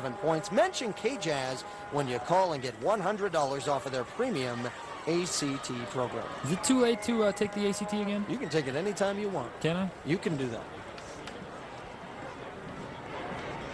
7 points. Mention KJZZ when you call and get $100 off of their premium ACT program. Is it too late to take the ACT again? You can take it anytime you want. Can I? You can do that.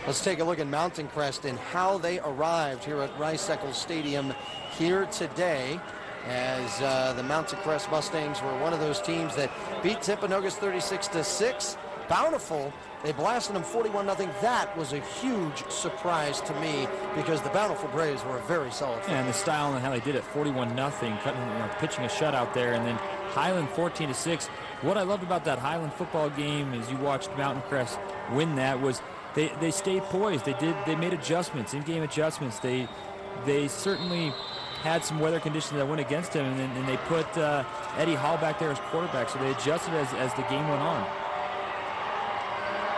Let's take a look at Mountain Crest and how they arrived here at Rice-Eccles Stadium here today, as the Mountain Crest Mustangs were one of those teams that beat Timpanogos 36-6. Bountiful, they blasted them 41-0. That was a huge surprise to me because the Bountiful Braves were a very solid team. Yeah, and the style and how they did it, 41-0, pitching a shutout there, and then Highland 14-6. What I loved about that Highland football game is you watched Mountain Crest win that was they stayed poised. They made adjustments, in-game adjustments. They certainly had some weather conditions that went against them, and they put Eddie Hall back there as quarterback, so they adjusted as the game went on.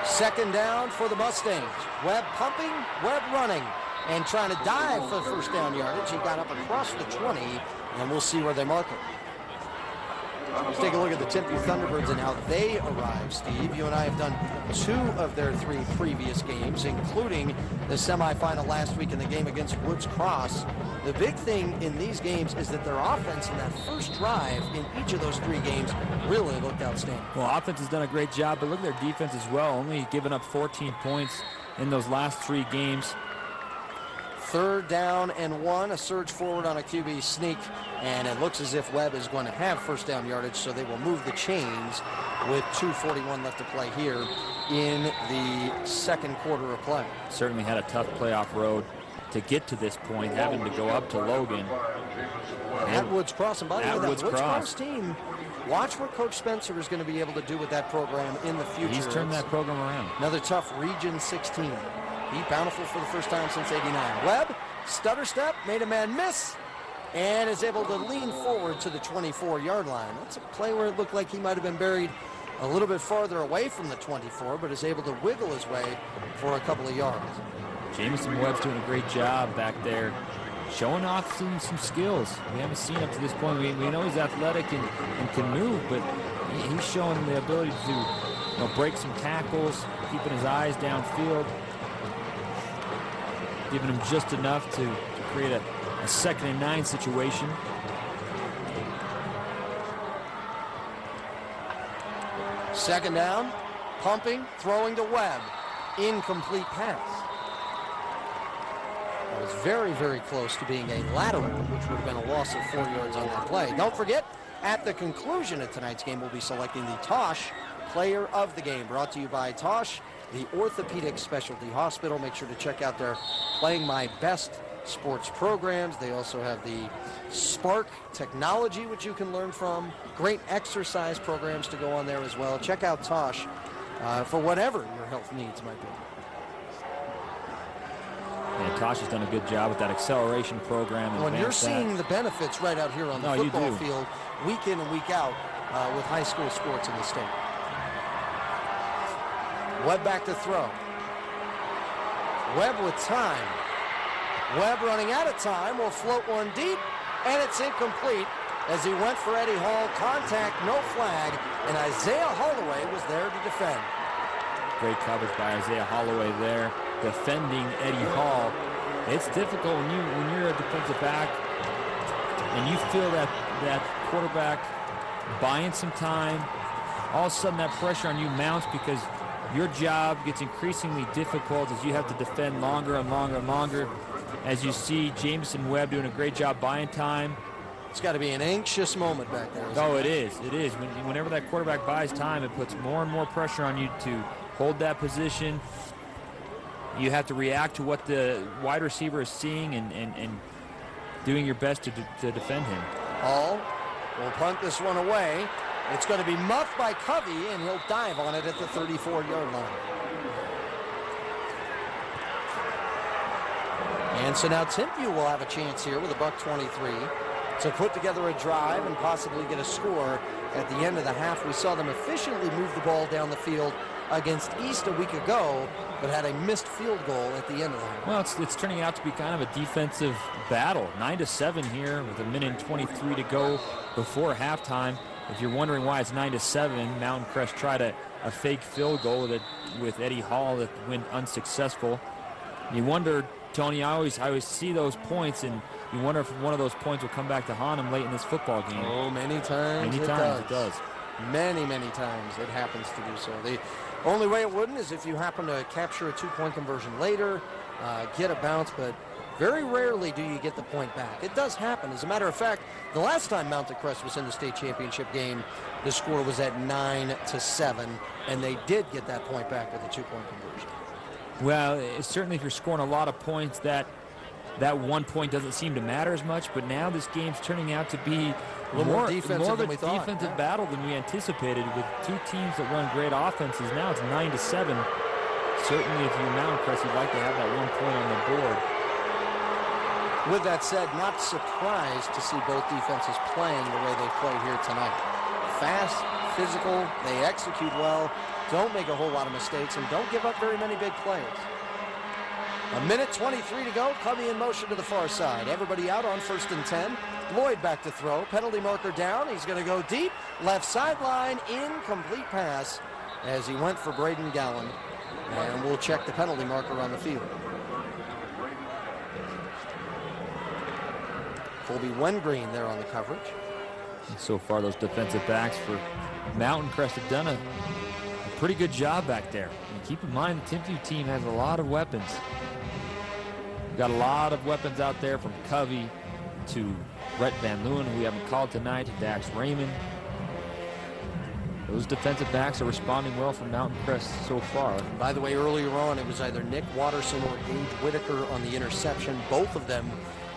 Second down for the Mustangs. Webb pumping, Webb running, and trying to dive for the first down yardage. He got up across the 20, and we'll see where they mark him. Let's take a look at the Timpview Thunderbirds and how they arrived, Steve. You and I have done 2 of their 3 previous games, including the semifinal last week in the game against Woods Cross. The big thing in these games is that their offense in that first drive in each of those 3 games really looked outstanding. Well, offense has done a great job, but look at their defense as well. Only giving up 14 points in those last 3 games. Third down and 1, a surge forward on a QB sneak, and it looks as if Webb is going to have first down yardage, so they will move the chains with 2:41 left to play here in the second quarter of play. Certainly had a tough playoff road to get to this point, having to go up to Logan. At Woods Cross, and by the way, that Woods Cross Cross team, watch what Coach Spencer is going to be able to do with that program in the future. He's turned that program around. Another tough Region 16. Beat Bountiful for the first time since '89. Webb, stutter step, made a man miss, and is able to lean forward to the 24-yard line. That's a play where it looked like he might have been buried a little bit farther away from the 24, but is able to wiggle his way for a couple of yards. Jamison Webb's doing a great job back there, showing off some skills we haven't seen up to this point. We know he's athletic and can move, but he's showing the ability to break some tackles, keeping his eyes downfield, giving him just enough to create a 2nd and 9 situation. Second down, pumping, throwing to Webb. Incomplete pass. That was very, very close to being a lateral, which would have been a loss of 4 yards on that play. Don't forget, at the conclusion of tonight's game, we'll be selecting the Tosh Player of the Game, brought to you by Tosh, the Orthopedic Specialty Hospital. Make sure to check out their Playing My Best sports programs. They also have the Spark technology, which you can learn from. Great exercise programs to go on there as well. Check out Tosh for whatever your health needs might be. Yeah, Tosh has done a good job with that acceleration program. When you're seeing the benefits right out here on the football field, week in and week out with high school sports in the state. Webb back to throw. Webb with time. Webb running out of time, will float one deep, and it's incomplete as he went for Eddie Hall. Contact, no flag, and Isaiah Holloway was there to defend. Great coverage by Isaiah Holloway there, defending Eddie Hall. It's difficult when you're a defensive back and you feel that quarterback buying some time. All of a sudden that pressure on you mounts because your job gets increasingly difficult as you have to defend longer and longer and longer. As you see Jamison Webb doing a great job buying time. It's got to be an anxious moment back there. Oh, it is. It is. Whenever that quarterback buys time, it puts more and more pressure on you to hold that position. You have to react to what the wide receiver is seeing and doing your best to defend him. Hall will punt this one away. It's going to be muffed by Covey, and he'll dive on it at the 34-yard line. And so now Timpview will have a chance here with a $1.23 to put together a drive and possibly get a score at the end of the half. We saw them efficiently move the ball down the field against East a week ago, but had a missed field goal at the end of the half. Well, it's turning out to be kind of a defensive battle. 9-7 here with 1:23 to go before halftime. If you're wondering why it's 9-7, Mountain Crest tried a fake field goal with Eddie Hall that went unsuccessful. You wonder, Tony, I always see those points, and you wonder if one of those points will come back to haunt him late in this football game. Oh, many times it does. Many, many times it happens to do so. The only way it wouldn't is if you happen to capture a two-point conversion later, get a bounce, but very rarely do you get the point back. It does happen. As a matter of fact, the last time Mountain Crest was in the state championship game, the score was at 9-7, and they did get that point back with a two-point conversion. Well, certainly if you're scoring a lot of points, that 1 point doesn't seem to matter as much, but now this game's turning out to be a little more defensive than we thought. Defensive battle than we anticipated, with two teams that run great offenses. Now it's 9-7. Certainly if you're Mountain Crest, you'd like to have that 1 point on the board. With that said, not surprised to see both defenses playing the way they play here tonight. Fast, physical, they execute well, don't make a whole lot of mistakes, and don't give up very many big plays. 1:23 to go. Covey in motion to the far side. Everybody out on 1st and 10. Lloyd back to throw. Penalty marker down. He's going to go deep. Left sideline. Incomplete pass as he went for Braden Gallen. And we'll check the penalty marker on the field. Colby Wengreen there on the coverage. And so far, those defensive backs for Mountain Crest have done a pretty good job back there. And keep in mind, the Timpview team has a lot of weapons. We've got a lot of weapons out there, from Covey to Brett Van Leeuwen, who we haven't called tonight, to Dax Raymond. Those defensive backs are responding well from Mountain Crest so far. By the way, earlier on, it was either Nick Watterson or Gage Whitaker on the interception. Both of them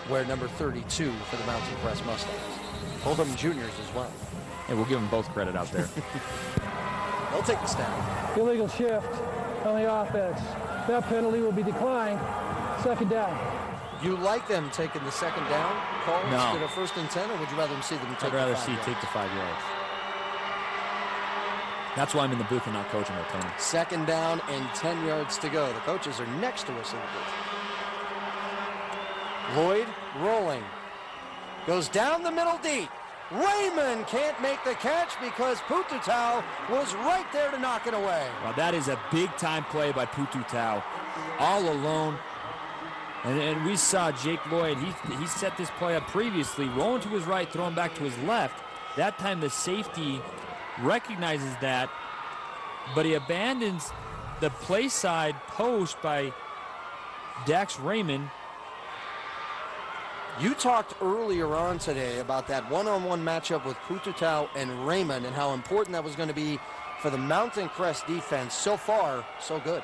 wear number 32 for the Mountain Crest Mustangs. Both of them juniors as well. Hey, we'll give them both credit out there. They'll take the snap. Illegal shift on the offense. That penalty will be declined. 2nd down. You like them taking the 2nd down call instead of 1st and 10, or would you rather see them take the 5 yards? I'd rather take the 5 yards. That's why I'm in the booth and not coaching our Tony. 2nd down and 10 yards to go. The coaches are next to us in the booth. Lloyd rolling. Goes down the middle deep. Raymond can't make the catch because Pututau was right there to knock it away. Well, that is a big-time play by Pututau. All alone. And we saw Jake Lloyd, he set this play up previously, rolling to his right, throwing back to his left. That time the safety recognizes that, but he abandons the play side post by Dax Raymond. You talked earlier on today about that one-on-one matchup with Pututau and Raymond and how important that was going to be for the Mountain Crest defense. So far, so good.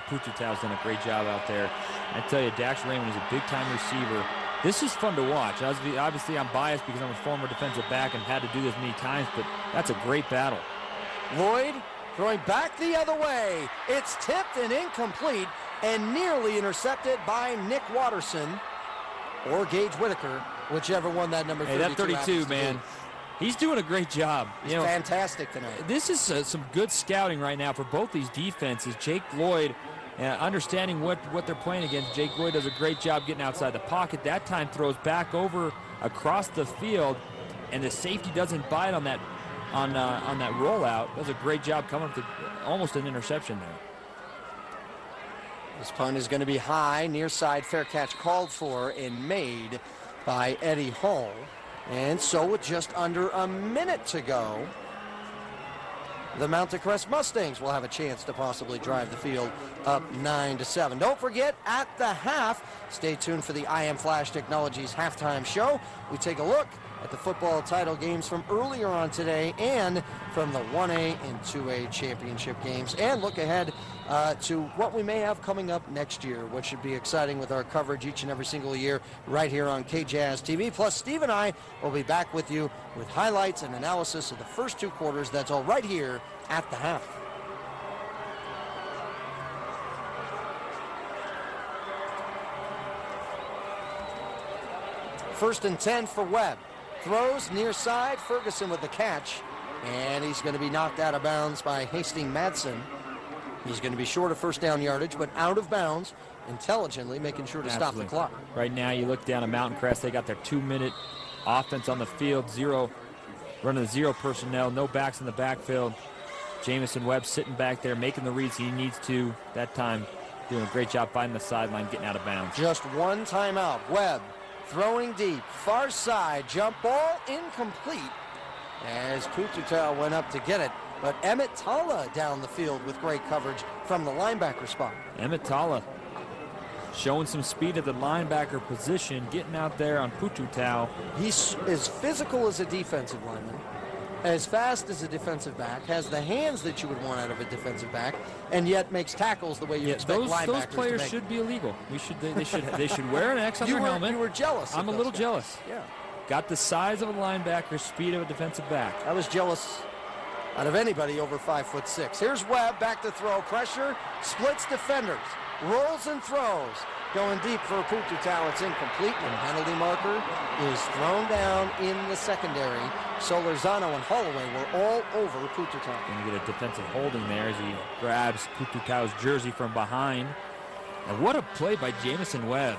Pututau's done a great job out there. I tell you, Dax Raymond is a big-time receiver. This is fun to watch. Obviously, I'm biased because I'm a former defensive back and had to do this many times, but that's a great battle. Lloyd throwing back the other way. It's tipped and incomplete and nearly intercepted by Nick Watterson or Gage Whitaker, whichever one that number 32 that 32, man. He's doing a great job. He's fantastic tonight. This is some good scouting right now for both these defenses. Jake Lloyd, understanding what they're playing against. Jake Lloyd does a great job getting outside the pocket. That time throws back over across the field, and the safety doesn't bite on that rollout. Does a great job coming up to almost an interception there. This punt is going to be high, near side, fair catch called for and made by Eddie Hall. And so with just under a minute to go, the Mountain Crest Mustangs will have a chance to possibly drive the field up 9-7. Don't forget, at the half, stay tuned for the IM Flash Technologies halftime show. We take a look at the football title games from earlier on today and from the 1A and 2A championship games, and look ahead to what we may have coming up next year, which should be exciting with our coverage each and every single year right here on KJZZ TV. Plus, Steve and I will be back with you with highlights and analysis of the first 2 quarters. That's all right here at the half. First and 10 for Webb. Throws near side. Ferguson with the catch. And he's going to be knocked out of bounds by Hastings Madsen. He's going to be short of first down yardage, but out of bounds, intelligently making sure to stop the clock. Right now, you look down at Mountain Crest. They got their 2-minute offense on the field. Running 0 personnel. No backs in the backfield. Jamison Webb sitting back there, making the reads he needs to. That time, doing a great job finding the sideline, getting out of bounds. Just one timeout. Webb throwing deep, far side, jump ball incomplete as Pututau went up to get it. But Emmett Talla down the field with great coverage from the linebacker spot. Emmett Talla showing some speed at the linebacker position, getting out there on Pututau. He's as physical as a defensive lineman, as fast as a defensive back, has the hands that you would want out of a defensive back, and yet makes tackles the way you expect linebackers those players to make. should be illegal. They should wear an X on their helmet. You were jealous. I'm a little jealous. Yeah. Got the size of a linebacker, speed of a defensive back. I was jealous out of anybody over 5'6". Here's Webb back to throw. Pressure, splits defenders, rolls and throws. Going deep for Pututau. It's incomplete, and penalty marker is thrown down in the secondary. Solorzano and Holloway were all over Pututau. Going to get a defensive holding there as he grabs Pututau's jersey from behind. And what a play by Jamison Webb.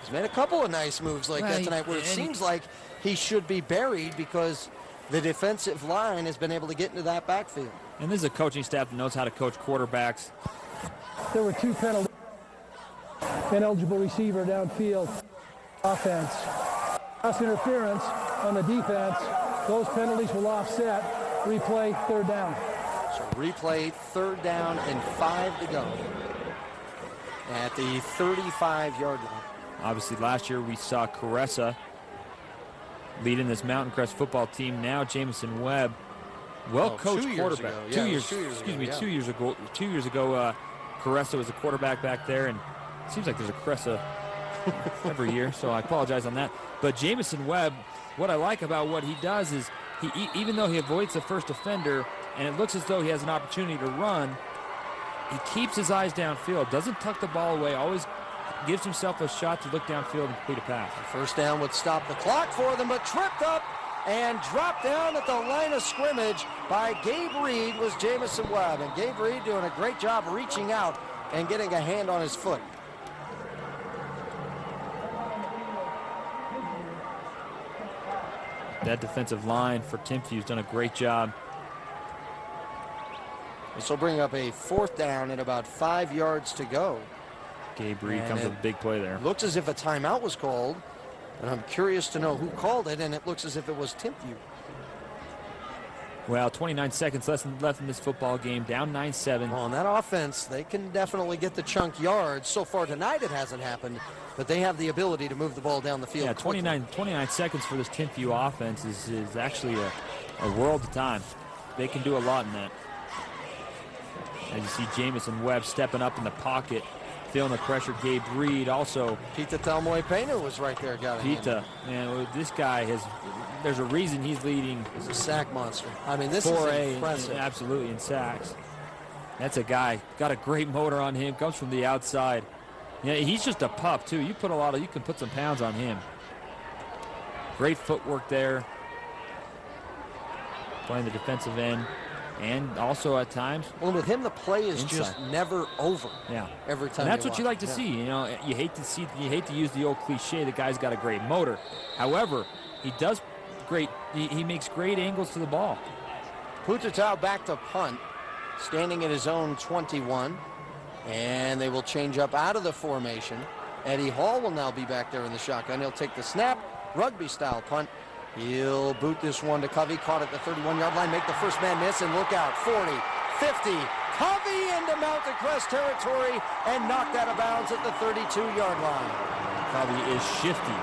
He's made a couple of nice moves like that tonight where it seems like he should be buried because the defensive line has been able to get into that backfield. And this is a coaching staff that knows how to coach quarterbacks. There were 2 penalties. Ineligible receiver downfield. Offense. Pass interference on the defense. Those penalties will offset. Replay, 3rd down. So replay, 3rd down and 5 to go at the 35-yard line. Obviously, last year we saw Caressa leading this Mountain Crest football team. Now Jamison Webb, well-coached quarterback. 2 years ago, Caressa was a quarterback back there, and it seems like there's a Caressa every year, so I apologize on that. But Jamison Webb, what I like about what he does is, even though he avoids the first offender, and it looks as though he has an opportunity to run, he keeps his eyes downfield, doesn't tuck the ball away, always gives himself a shot to look downfield and complete a pass. First down would stop the clock for them, but tripped up and dropped down at the line of scrimmage by Gabe Reed was Jamison Webb. And Gabe Reed doing a great job reaching out and getting a hand on his foot. That defensive line for Timpview has done a great job. This will bring up a 4th down and about 5 yards to go. Gabe Reed comes with a big play there. Looks as if a timeout was called, and I'm curious to know who called it, and it looks as if it was Timpview. Well, 29 seconds left in this football game, down 9-7. Well, on that offense, they can definitely get the chunk yards. So far tonight it hasn't happened, but they have the ability to move the ball down the field. Yeah, 29 seconds for this Timpview offense is actually a world of time. They can do a lot in that. As you see Jamison Webb stepping up in the pocket, feeling the pressure. Gabe Reed also. Pita Talmoy-Pena was right there. Pita, man, this guy there's a reason he's leading. He's a sack monster. I mean, this is impressive. Absolutely, in sacks. That's a guy, got a great motor on him, comes from the outside. Yeah, he's just a pup, too. You can put some pounds on him. Great footwork there. Playing the defensive end. And also at times, well, with him the play is inside. Just never over. Yeah, every time. And that's what you like to see. You know, you hate to use the old cliche. The guy's got a great motor. However, he does great. He makes great angles to the ball. Pututau back to punt, standing at his own 21, and they will change up out of the formation. Eddie Hall will now be back there in the shotgun. He'll take the snap, rugby-style punt. He'll boot this one to Covey, caught at the 31-yard line, make the first man miss, and look out, 40, 50, Covey into Mountain Crest territory and knocked out of bounds at the 32-yard line. Covey is shifty.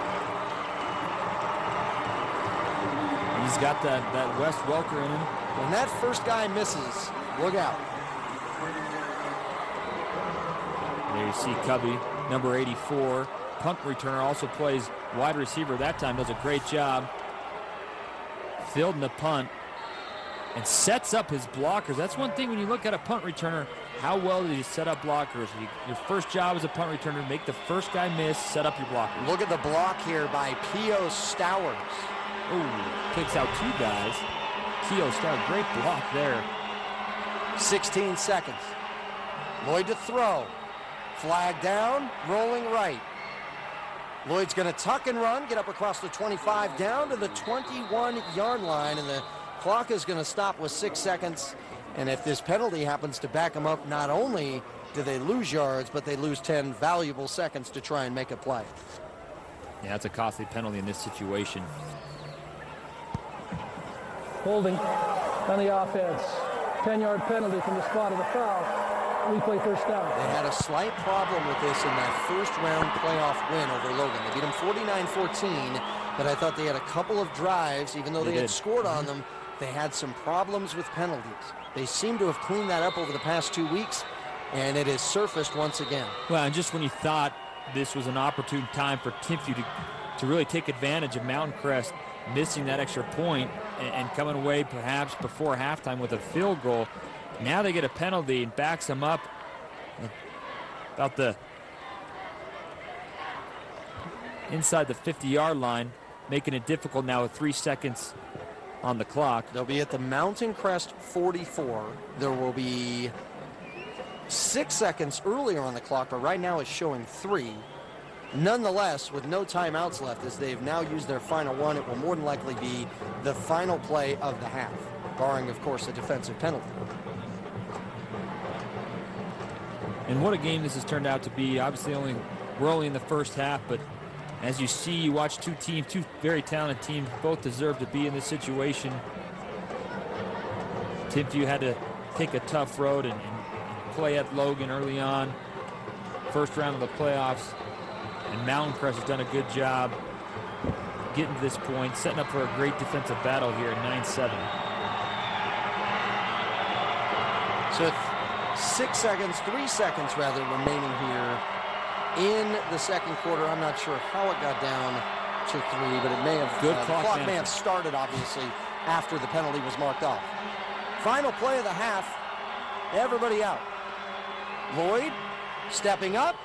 He's got that Wes Welker in him. When that first guy misses, look out. There you see Covey, number 84. Punt returner, also plays wide receiver that time, does a great job. Fielding the punt and sets up his blockers. That's one thing when you look at a punt returner, how well do you set up blockers? Your first job as a punt returner, make the first guy miss, set up your blockers. Look at the block here by P.O. Stowers. Ooh, picks out 2 guys. P.O. Stowers, great block there. 16 seconds. Lloyd to throw. Flag down, rolling right. Lloyd's going to tuck and run, get up across the 25, down to the 21-yard line, and the clock is going to stop with 6 seconds. And if this penalty happens to back him up, not only do they lose yards, but they lose 10 valuable seconds to try and make a play. Yeah, that's a costly penalty in this situation. Holding on the offense. 10-yard penalty from the spot of the foul. Replay first down. They had a slight problem with this in that first-round playoff win over Logan. They beat them 49-14, but I thought they had a couple of drives, even though they had scored on them, they had some problems with penalties. They seem to have cleaned that up over the past 2 weeks, and it has surfaced once again. Well, and just when you thought this was an opportune time for Timpview to really take advantage of Mountain Crest missing that extra point and coming away perhaps before halftime with a field goal, now they get a penalty and backs them up about the inside the 50-yard line, making it difficult now with 3 seconds on the clock. They'll be at the Mountain Crest 44. There will be 6 seconds earlier on the clock, but right now it's showing 3. Nonetheless, with no timeouts left, as they've now used their final one, it will more than likely be the final play of the half, barring, of course, a defensive penalty. And what a game this has turned out to be. Obviously, we're only in the first half, but as you see, you watch two very talented teams, both deserve to be in this situation. Timpview had to take a tough road and play at Logan early on, first round of the playoffs, and Mountain Crest has done a good job getting to this point, setting up for a great defensive battle here at 9-7. So 3 seconds rather, remaining here in the second quarter. I'm not sure how it got down to 3, but it may have. Good the clock may have started, obviously, after the penalty was marked off. Final play of the half. Everybody out. Lloyd stepping up,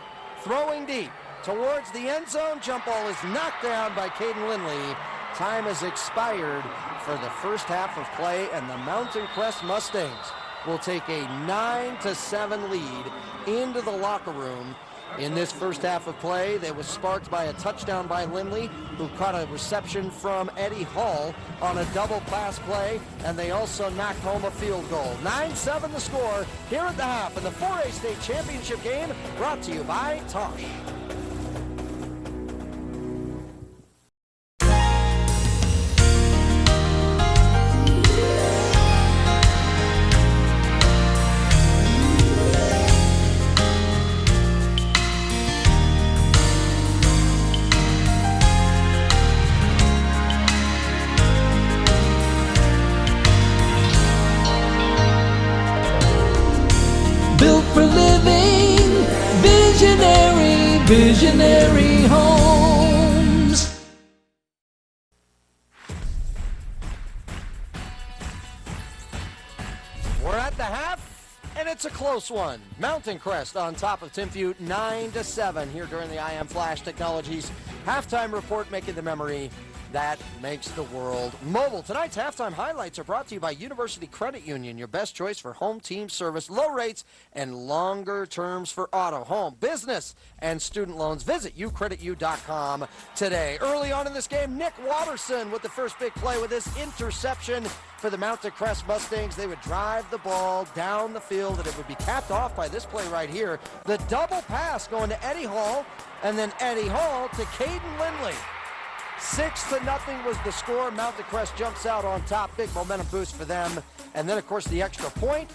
throwing deep towards the end zone. Jump ball is knocked down by Caden Lindley. Time has expired for the first half of play, and the Mountain Crest Mustangs will take a 9-7 lead into the locker room in this first half of play. That was sparked by a touchdown by Lindley, who caught a reception from Eddie Hall on a double pass play, and they also knocked home a field goal. 9-7 the score here at the half in the 4A state championship game, brought to you by Tosh. Visionary homes. We're at the half, and it's a close one. Mountain Crest on top of Timpview, 9-7 here during the IM Flash Technologies halftime report, making the memory that makes the world mobile. Tonight's halftime highlights are brought to you by University Credit Union, your best choice for home team service, low rates, and longer terms for auto, home, business, and student loans. Visit ucreditu.com today. Early on in this game, Nick Watterson with the first big play with this interception for the Mountain Crest Mustangs. They would drive the ball down the field, and it would be capped off by this play right here. The double pass going to Eddie Hall, and then Eddie Hall to Caden Lindley. 6-0 was the score. Mountain Crest jumps out on top. Big momentum boost for them. And then, of course, the extra point.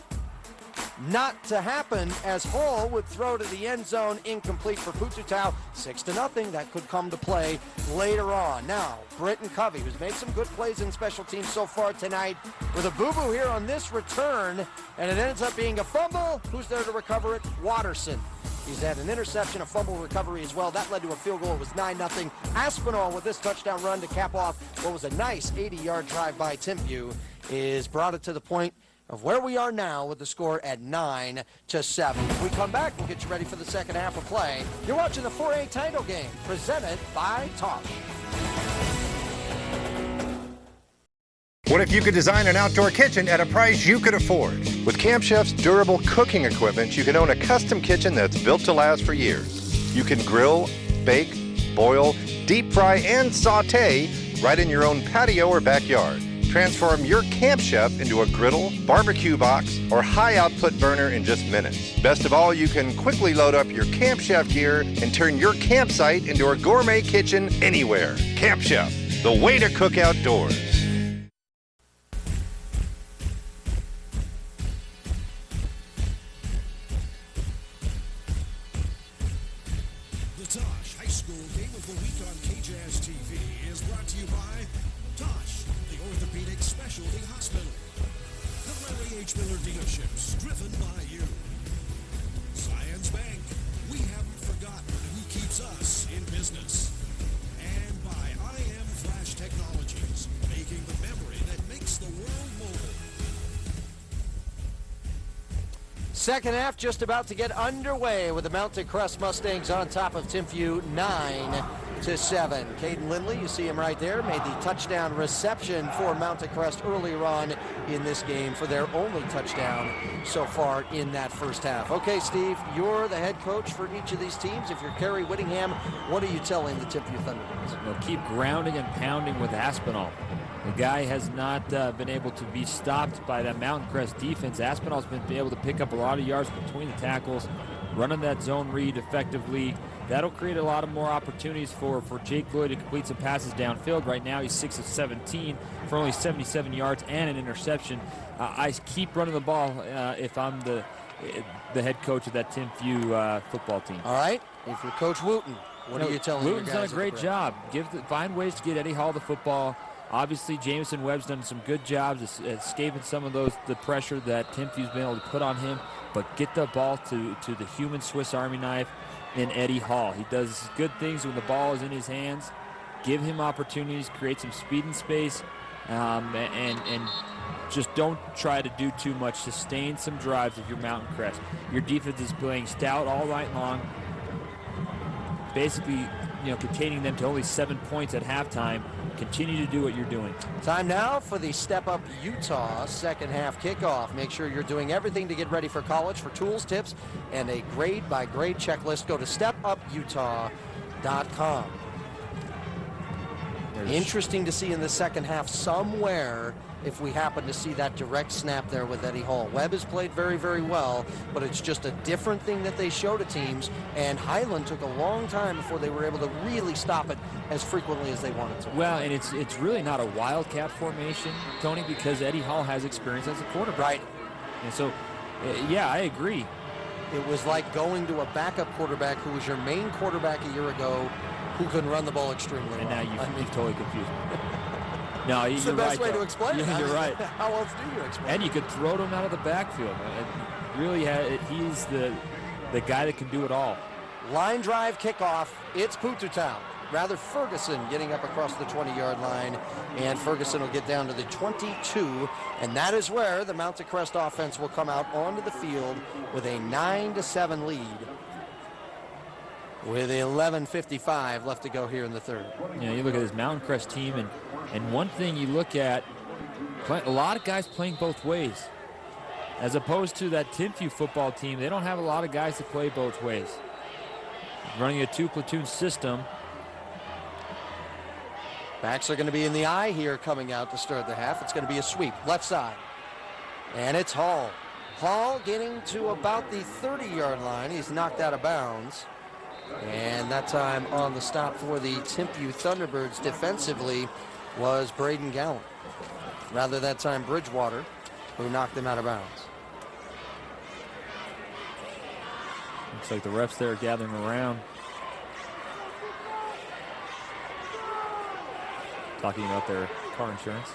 Not to happen, as Hall would throw to the end zone, incomplete for Pututau. 6-0. That could come to play later on. Now, Britton Covey, who's made some good plays in special teams so far tonight, with a boo-boo here on this return, and it ends up being a fumble. Who's there to recover it? Watterson. He's had an interception, a fumble recovery as well. That led to a field goal. It was 9-0. Aspinall with this touchdown run to cap off what was a nice 80-yard drive by Timpview is brought it to the point of where we are now with the score at 9-7. When we come back, we'll get you ready for the second half of play. You're watching the 4A title game presented by Tosh. What if you could design an outdoor kitchen at a price you could afford? With Camp Chef's durable cooking equipment, you can own a custom kitchen that's built to last for years. You can grill, bake, boil, deep fry, and saute right in your own patio or backyard. Transform your Camp Chef into a griddle, barbecue box, or high-output burner in just minutes. Best of all, you can quickly load up your Camp Chef gear and turn your campsite into a gourmet kitchen anywhere. Camp Chef, the way to cook outdoors. The Tosh High School Game of the Week on KJZZ TV is brought to you by Tosh, the Orthopedic Specialty Hospital. The Larry H. Miller Dealerships, driven by you. Science Bank, we haven't forgotten who keeps us in business. And by IM Flash Technologies, making the memory that makes the world mobile. Second half just about to get underway with the Mountain Crest Mustangs on top of Timpview 9-7. Caden Lindley, you see him right there, made the touchdown reception for Mountain Crest earlier on in this game for their only touchdown so far in that first half. Okay, Steve, you're the head coach for each of these teams. If you're Kerry Whittingham, what are you telling the Timpview Thunderbirds? Well, keep grounding and pounding with Aspinall. The guy has not been able to be stopped by that Mountain Crest defense. Aspinall's been able to pick up a lot of yards between the tackles, running that zone read effectively. That'll create a lot of more opportunities for Jake Lloyd to complete some passes downfield. Right now he's 6 of 17 for only 77 yards and an interception. I keep running the ball if I'm the head coach of that Timpview football team. All right, if you're Coach Wooten, what are you telling your Wooten's guys? done a great job. Find ways to get Eddie Hall the football. Obviously, Jamison Webb's done some good jobs escaping some of the pressure that Timpview's been able to put on him, but get the ball to the human Swiss Army knife in Eddie Hall. He does good things when the ball is in his hands. Give him opportunities, create some speed and space, and just don't try to do too much. Sustain some drives if you're Mountain Crest. Your defense is playing stout all night long, basically, containing them to only 7 points at halftime. Continue to do what you're doing. Time now for the Step Up Utah second half kickoff. Make sure you're doing everything to get ready for college. For tools, tips, and a grade-by-grade checklist, go to stepuputah.com. Interesting to see in the second half somewhere if we happen to see that direct snap there with Eddie Hall. Webb has played very, very well, but it's just a different thing that they show to teams, and Highland took a long time before they were able to really stop it as frequently as they wanted to. Well, and it's really not a wildcat formation, Tony, because Eddie Hall has experience as a quarterback. Right. And so, yeah, I agree. It was like going to a backup quarterback who was your main quarterback a year ago who couldn't run the ball extremely well. And now you've totally confused me. No, it's the best way to explain it. Yeah, you're right. How else do you explain it? And you could throw him out of the backfield. Really, he's the guy that can do it all. Line drive kickoff. It's Pootown. Rather, Ferguson getting up across the 20-yard line, and Ferguson will get down to the 22, and that is where the Mountain Crest offense will come out onto the field with a 9-7 lead, with 11:55 left to go here in the third. You look at this Mountain Crest team, and one thing you look at, a lot of guys playing both ways. As opposed to that Timpview football team, they don't have a lot of guys that play both ways. Running a two-platoon system. Backs are going to be in the eye here coming out to start the half. It's going to be a sweep, left side. And it's Hall. Hall getting to about the 30-yard line. He's knocked out of bounds. And that time on the stop for the Timpview Thunderbirds defensively was Braden Gallant. Rather that time Bridgewater, who knocked them out of bounds. Looks like the refs there gathering around. Talking about their car insurance.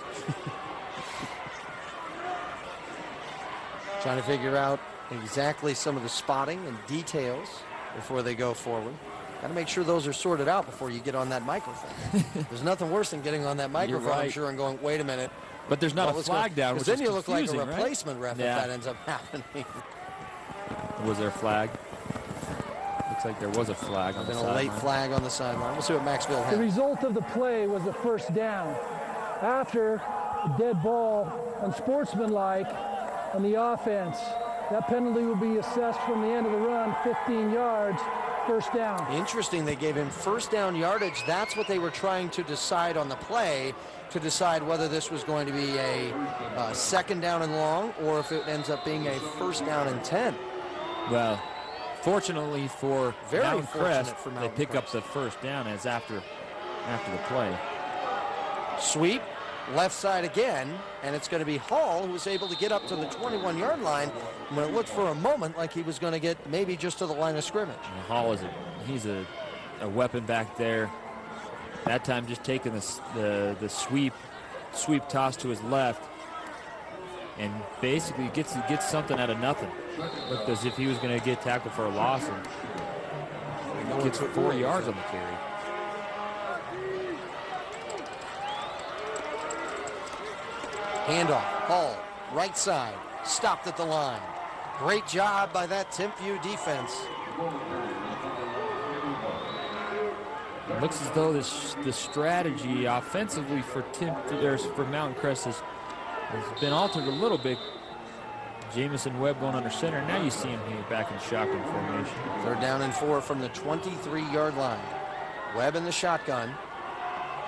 Trying to figure out exactly some of the spotting and details before they go forward. Got to make sure those are sorted out before you get on that microphone. There's nothing worse than getting on that microphone, right. I'm sure, and going, wait a minute. But there's not a flag down, which then is you look like a confusing, replacement right? ref Yeah. if that ends up happening. Was there a flag? Looks like there was a flag on the Been a sideline. late flag on the sideline. We'll see what Maxville The has. result of the play was a first down. After a dead ball, unsportsmanlike on the offense, that penalty will be assessed from the end of the run, 15 yards, first down. Interesting, they gave him first down yardage. That's what they were trying to decide on the play, to decide whether this was going to be a second down and long or if it ends up being a first down and 10. Well, fortunately for Very Mountain Crest, fortunate for they Mountain pick up Crest. the first down as after the play. Sweep, left side again, and it's going to be Hall who was able to get up to the 21-yard line when it looked for a moment like he was going to get maybe just to the line of scrimmage. And Hall he's a weapon back there. That time just taking the sweep toss to his left, and basically gets something out of nothing. Looked as if he was going to get tackled for a loss, and gets 4 yards on the carry. Handoff, Hall, right side, stopped at the line. Great job by that Timpview defense. It looks as though the strategy offensively for Mountain Crest has been altered a little bit. Jamison Webb going under center. Now you see him here back in shotgun formation. 3rd down and 4 from the 23-yard line. Webb in the shotgun.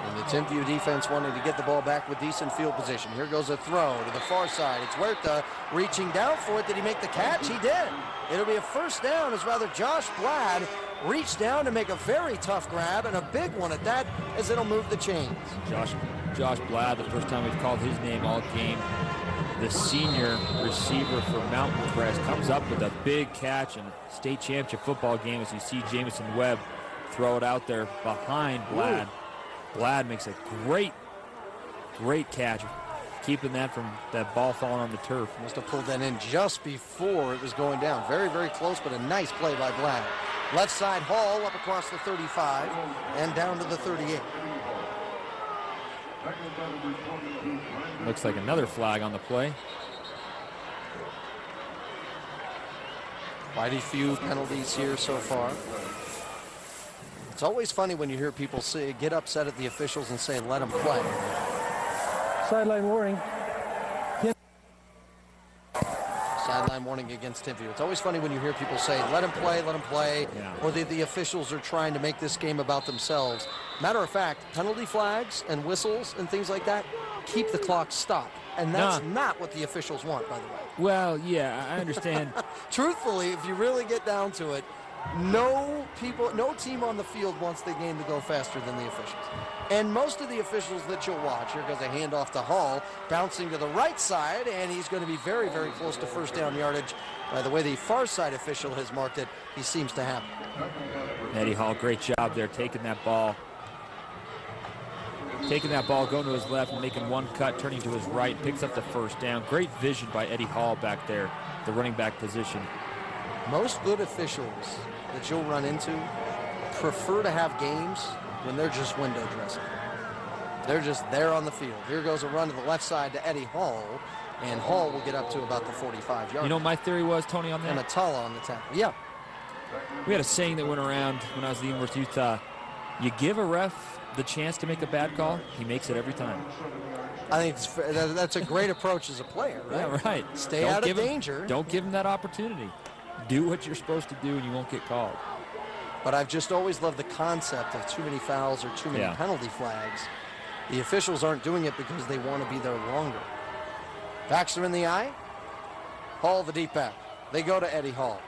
And the Timpview defense wanting to get the ball back with decent field position. Here goes a throw to the far side. It's Huerta reaching down for it. Did he make the catch? He did. It'll be a first down as rather Josh Blad reached down to make a very tough grab, and a big one at that, as it'll move the chains. Josh Blad, the first time we've called his name all game. The senior receiver for Mountain Crest comes up with a big catch in a state championship football game as you see Jamison Webb throw it out there behind Blad. Ooh. Blad makes a great catch, keeping that ball falling on the turf. Must have pulled that in just before it was going down. Very, very close, but a nice play by Blad. Left side, Hall up across the 35 and down to the 38. Looks like another flag on the play. Mighty few penalties here so far. It's always funny when you hear people get upset at the officials and say, let them play. Sideline warning. Sideline warning against Timpview. It's always funny when you hear people say, let them play, Yeah. or the officials are trying to make this game about themselves. Matter of fact, penalty flags and whistles and things like that keep the clock stopped. And that's not what the officials want, by the way. Well, yeah, I understand. Truthfully, if you really get down to it, no team on the field wants the game to go faster than the officials. And most of the officials that you'll watch, here goes a handoff to Hall, bouncing to the right side, and he's going to be very, very close to first down yardage. By the way the far side official has marked it, he seems to have it. Eddie Hall, great job there, taking that ball, going to his left and making one cut, turning to his right, picks up the first down. Great vision by Eddie Hall back there, the running back position. Most good officials that you'll run into prefer to have games when they're just window dressing. They're just there on the field. Here goes a run to the left side to Eddie Hall, and Hall will get up to about the 45-yard. You know what my theory was, Tony, on that? And Atala on the tackle. Yeah. We had a saying that went around when I was at the University of Utah. You give a ref the chance to make a bad call, he makes it every time. I think that's a great approach as a player, right? Yeah, right. Stay out of danger. Don't give him that opportunity. Do what you're supposed to do and you won't get called. But I've just always loved the concept of too many fouls or too many penalty flags. The officials aren't doing it because they want to be there longer. Baxter in the eye. Hall the deep back. They go to Eddie Hall.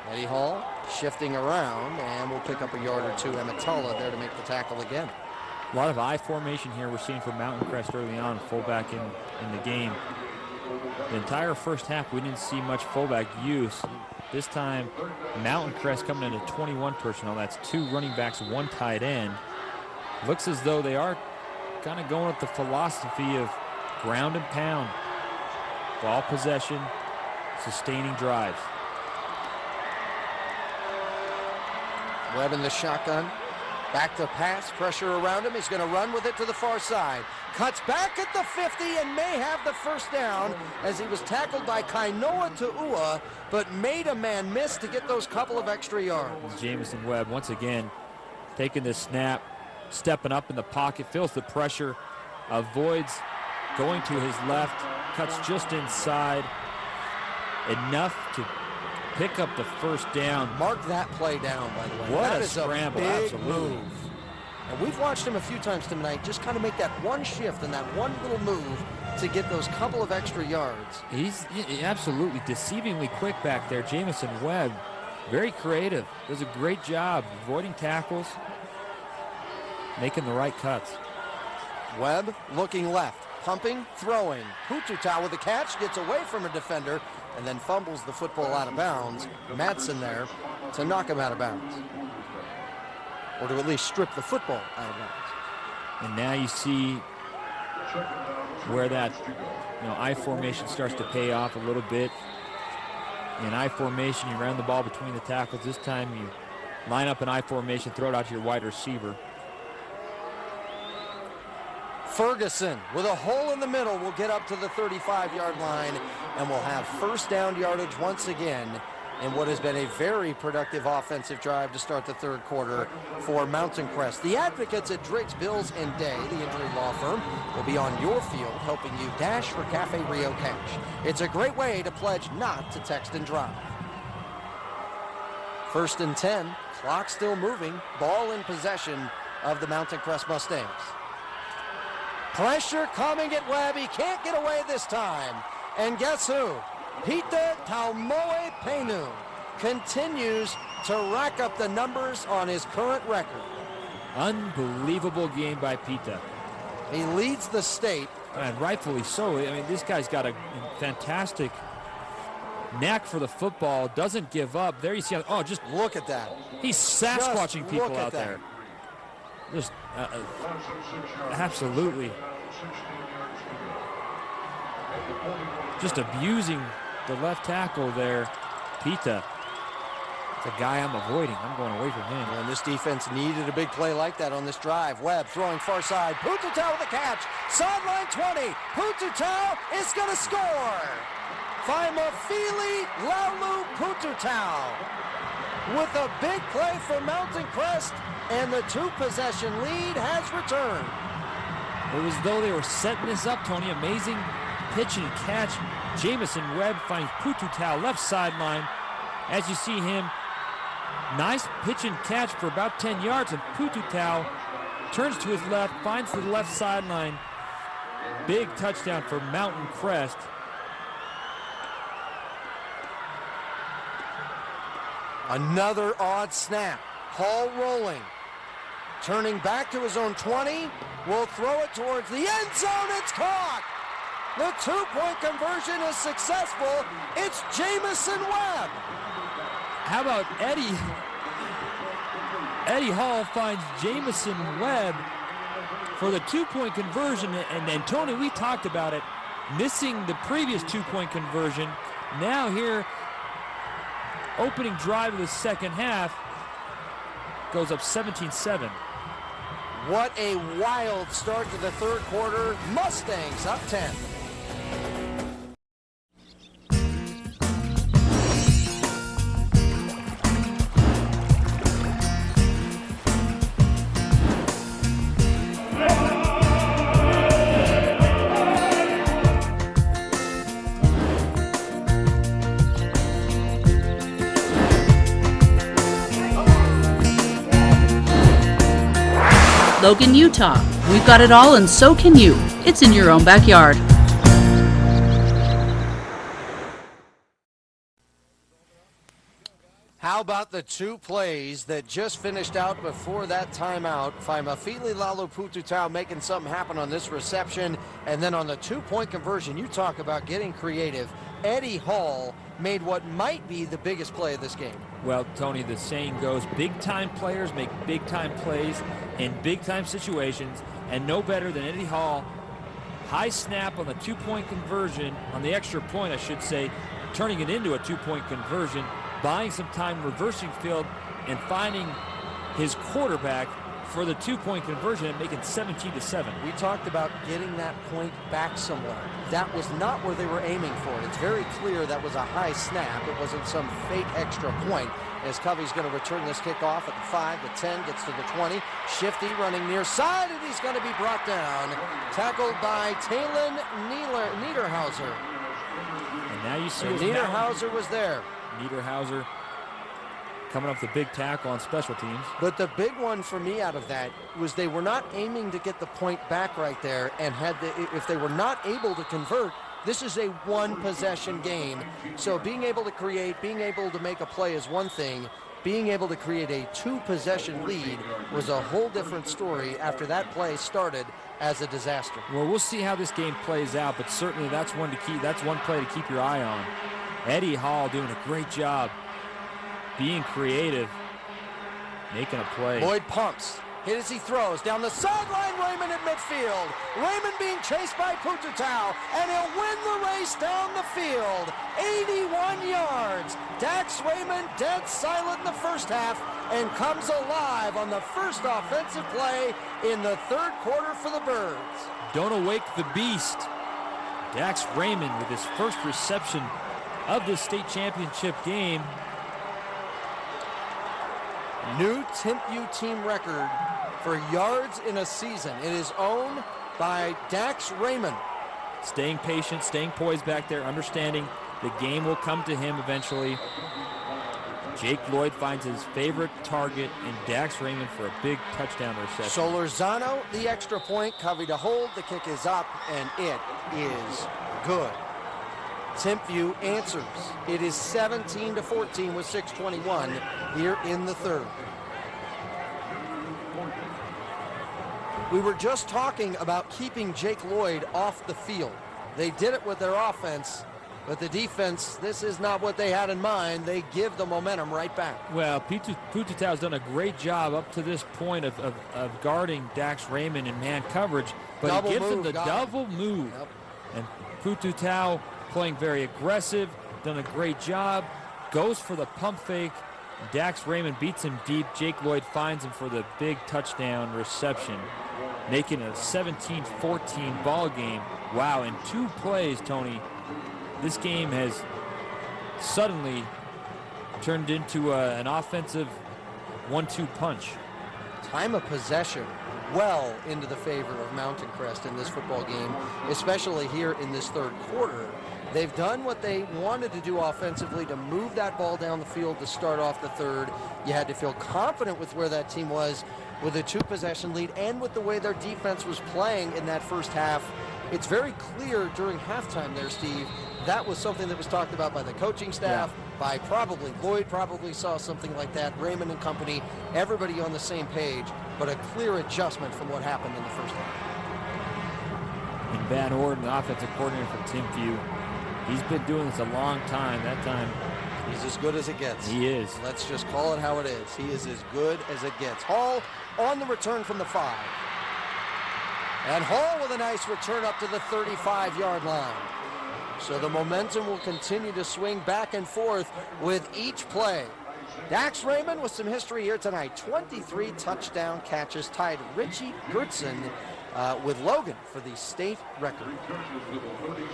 Eddie Hall shifting around and will pick up a yard or two. Amatullah there to make the tackle again. A lot of I formation here we're seeing from Mountain Crest early on, fullback in the game. The entire first half we didn't see much fullback use. This time Mountain Crest coming into 21 personnel. That's 2 running backs, 1 tight end. Looks as though they are kind of going with the philosophy of ground and pound. Ball possession, sustaining drives. Webb in the shotgun. Back to pass, pressure around him. He's going to run with it to the far side. Cuts back at the 50 and may have the first down as he was tackled by Kainoa Tu'ua, but made a man miss to get those couple of extra yards. Jamison Webb once again taking this snap, stepping up in the pocket, feels the pressure, avoids going to his left, cuts just inside, enough to pick up the first down. Mark that play down, by the way. What that a is scramble, a big absolutely. move. And we've watched him a few times tonight just kind of make that one shift and that one little move to get those couple of extra yards. He's absolutely deceivingly quick back there. Jamison Webb, very creative, does a great job avoiding tackles, making the right cuts. Webb looking left, pumping, throwing. Pututau with a catch, gets away from a defender, and then fumbles the football out of bounds. Madsen there to knock him out of bounds, or to at least strip the football out of bounds. And now you see where that I formation starts to pay off a little bit. In I formation, you ran the ball between the tackles. This time you line up in I formation, throw it out to your wide receiver. Ferguson with a hole in the middle will get up to the 35-yard line, and will have first down yardage once again in what has been a very productive offensive drive to start the third quarter for Mountain Crest. The advocates at Driggs, Bills & Day, the injury law firm, will be on your field helping you dash for Cafe Rio cash. It's a great way to pledge not to text and drive. 1st and 10, clock still moving, ball in possession of the Mountain Crest Mustangs. Pressure coming at Webb. He can't get away this time. And guess who? Peter Taumoe Penu continues to rack up the numbers on his current record. Unbelievable game by Pita. He leads the state. And rightfully so. I mean, this guy's got a fantastic knack for the football, doesn't give up. There you see, just look at that. He's Sasquatching people out there. Just absolutely just abusing the left tackle there. Pita, it's a guy I'm avoiding. I'm going away from him. And this defense needed a big play like that on this drive. Webb throwing far side. Pututau with a catch. Sideline 20. Pututau is going to score. Faimafili Laulu Pututau with a big play for Mountain Crest, and the two-possession lead has returned. It was as though they were setting this up, Tony. Amazing pitch and catch. Jamison Webb finds Pututau left sideline. As you see him, nice pitch and catch for about 10 yards, and Pututau turns to his left, finds the left sideline. Big touchdown for Mountain Crest. Another odd snap. Hall rolling. Turning back to his own 20. Will throw it towards the end zone. It's caught. The two-point conversion is successful. It's Jamison Webb. How about Eddie? Eddie Hall finds Jamison Webb for the two-point conversion. And Tony, we talked about it, missing the previous two-point conversion. Now here, opening drive of the second half, goes up 17-7. What a wild start to the third quarter. Mustangs up 10. Logan, Utah. We've got it all and so can you. It's in your own backyard. How about the two plays that just finished out before that timeout? Faimafili Laulu Pututau making something happen on this reception, and then on the two-point conversion, you talk about getting creative. Eddie Hall made what might be the biggest play of this game. Well, Tony, the saying goes, big-time players make big-time plays in big-time situations, and no better than Eddie Hall. High snap on the two-point conversion, on the extra point, I should say, turning it into a two-point conversion, buying some time, reversing field, and finding his quarterback for the two-point conversion and making 17-7. We talked about getting that point back somewhere. That was not where they were aiming for it. It's very clear that was a high snap. It wasn't some fake extra point. As Covey's going to return this kickoff at the 5, the 10, gets to the 20. Shifty running near side, and he's going to be brought down. Tackled by Talon Niederhauser. And now you see Niederhauser was there. Niederhauser coming up with a big tackle on special teams. But the big one for me out of that was they were not aiming to get the point back right there, and if they were not able to convert, this is a one-possession game. So being able to create, being able to make a play is one thing. Being able to create a two-possession lead was a whole different story after that play started as a disaster. Well, we'll see how this game plays out, but certainly that's one play to keep your eye on. Eddie Hall doing a great job being creative, making a play. Lloyd pumps, hit as he throws, down the sideline, Raymond at midfield. Raymond being chased by Pututau, and he'll win the race down the field. 81 yards. Dax Raymond dead silent in the first half and comes alive on the first offensive play in the third quarter for the Birds. Don't awake the beast. Dax Raymond with his first reception of the state championship game. New Timpview team record for yards in a season. It is owned by Dax Raymond. Staying patient, staying poised back there, understanding the game will come to him eventually. Jake Lloyd finds his favorite target in Dax Raymond for a big touchdown reception. Solorzano, the extra point, Covey to hold, the kick is up, and it is good. Timpview answers. It is 17-14 with 6:21 here in the third. We were just talking about keeping Jake Lloyd off the field. They did it with their offense, but the defense, this is not what they had in mind. They give the momentum right back. Well, Pututau's done a great job up to this point of guarding Dax Raymond in man coverage, but Double he gives him move, the double move. Yep. And Pututau playing very aggressive, done a great job, goes for the pump fake. Dax Raymond beats him deep. Jake Lloyd finds him for the big touchdown reception, making a 17-14 ball game. Wow, in 2 plays, Tony, this game has suddenly turned into an offensive 1-2 punch. Time of possession well into the favor of Mountain Crest in this football game, especially here in this third quarter. They've done what they wanted to do offensively to move that ball down the field to start off the third. You had to feel confident with where that team was with a 2-possession lead and with the way their defense was playing in that first half. It's very clear during halftime there, Steve, that was something that was talked about by the coaching staff, by probably Lloyd probably saw something like that, Raymond and company, everybody on the same page, but a clear adjustment from what happened in the first half. And Van Orden, the offensive coordinator for Timpview, he's been doing this a long time. That time, he's as good as it gets. He is. Let's just call it how it is. He is as good as it gets. Hall on the return from the 5. And Hall with a nice return up to the 35-yard line. So the momentum will continue to swing back and forth with each play. Dax Raymond with some history here tonight. 23 touchdown catches, tied Richie Gertson with Logan for the state record.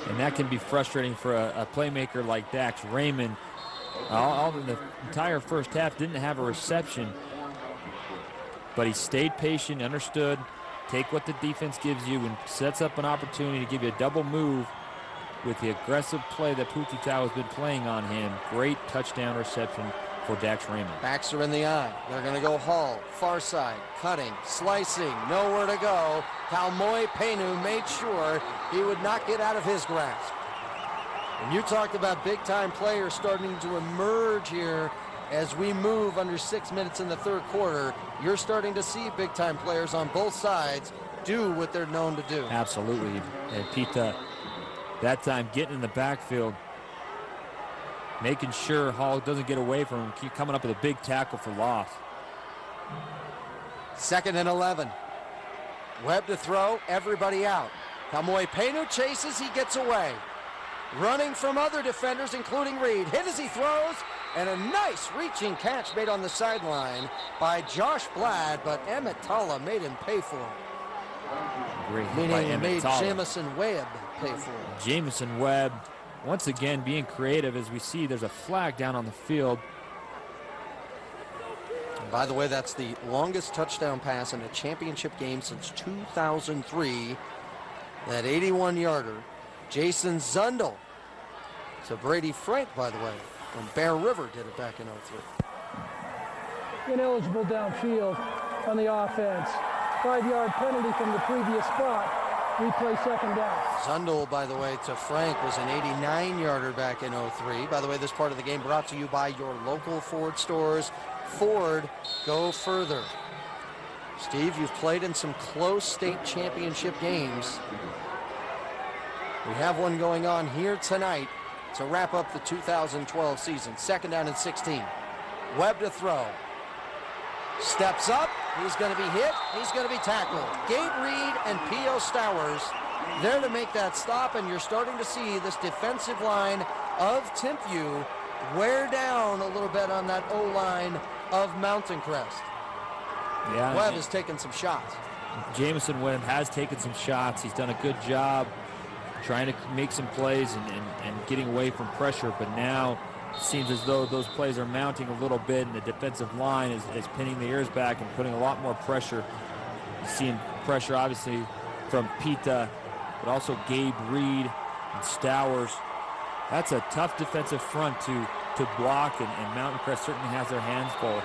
And that can be frustrating for a playmaker like Dax Raymond. All in the entire first half didn't have a reception, but he stayed patient, understood, take what the defense gives you and sets up an opportunity to give you a double move with the aggressive play that Pututau has been playing on him. Great touchdown reception for Dax Raymond. Backs are in the eye. They're going to go Hall, far side, cutting, slicing, nowhere to go. Kalmoy Penu made sure he would not get out of his grasp. And you talked about big-time players starting to emerge here as we move under 6 minutes in the third quarter. You're starting to see big-time players on both sides do what they're known to do. Absolutely. And Pita, that time getting in the backfield, making sure Hall doesn't get away from him, keep coming up with a big tackle for loss. 2nd and 11. Webb to throw, everybody out. Kalmoy Penu chases, he gets away. Running from other defenders, including Reed. Hit as he throws, and a nice reaching catch made on the sideline by Josh Blad, but Emmett Talla made him pay for it. Great hit Meaning by he Emmett made Talla. Jamison Webb pay for it. Jamison Webb, once again, being creative. As we see, there's a flag down on the field. And by the way, that's the longest touchdown pass in a championship game since 2003. That 81-yarder. Jason Zundel to Brady Frank, by the way. when Bear River did it back in 03. Ineligible downfield on the offense. 5-yard penalty from the previous spot. Replay second down. Zundel, by the way, to Frank was an 89-yarder back in 03. By the way, this part of the game brought to you by your local Ford stores. Ford, go further. Steve, you've played in some close state championship games. We have one going on here tonight to wrap up the 2012 season. Second down and 16. Webb to throw. Steps up. He's going to be hit. He's going to be tackled. Gabe Reed and P.O. Stowers there to make that stop, and you're starting to see this defensive line of Timpview wear down a little bit on that O-line of Mountain Crest. Yeah, Webb has taken some shots. Jamison Webb has taken some shots. He's done a good job trying to make some plays and getting away from pressure, but now it seems as though those plays are mounting a little bit, and the defensive line is pinning the ears back and putting a lot more pressure. You're seeing pressure, obviously, from Pita, but also Gabe Reed and Stowers. That's a tough defensive front to block, and Mountain Crest certainly has their hands full.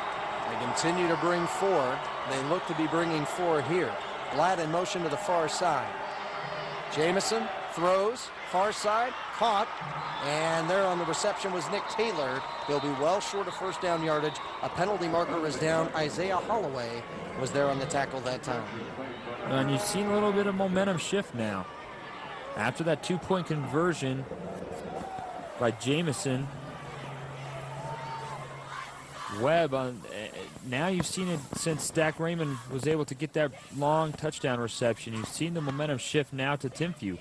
They continue to bring four. They look to be bringing four here. Blatt in motion to the far side. Jamison throws, far side, caught, and there on the reception was Nick Taylor. He'll be well short of first down yardage. A penalty marker is down. Isaiah Holloway was there on the tackle that time. And you've seen a little bit of momentum shift now. After that two-point conversion by Jamison, Webb, now you've seen it since Dak Raymond was able to get that long touchdown reception. You've seen the momentum shift now to Timpview.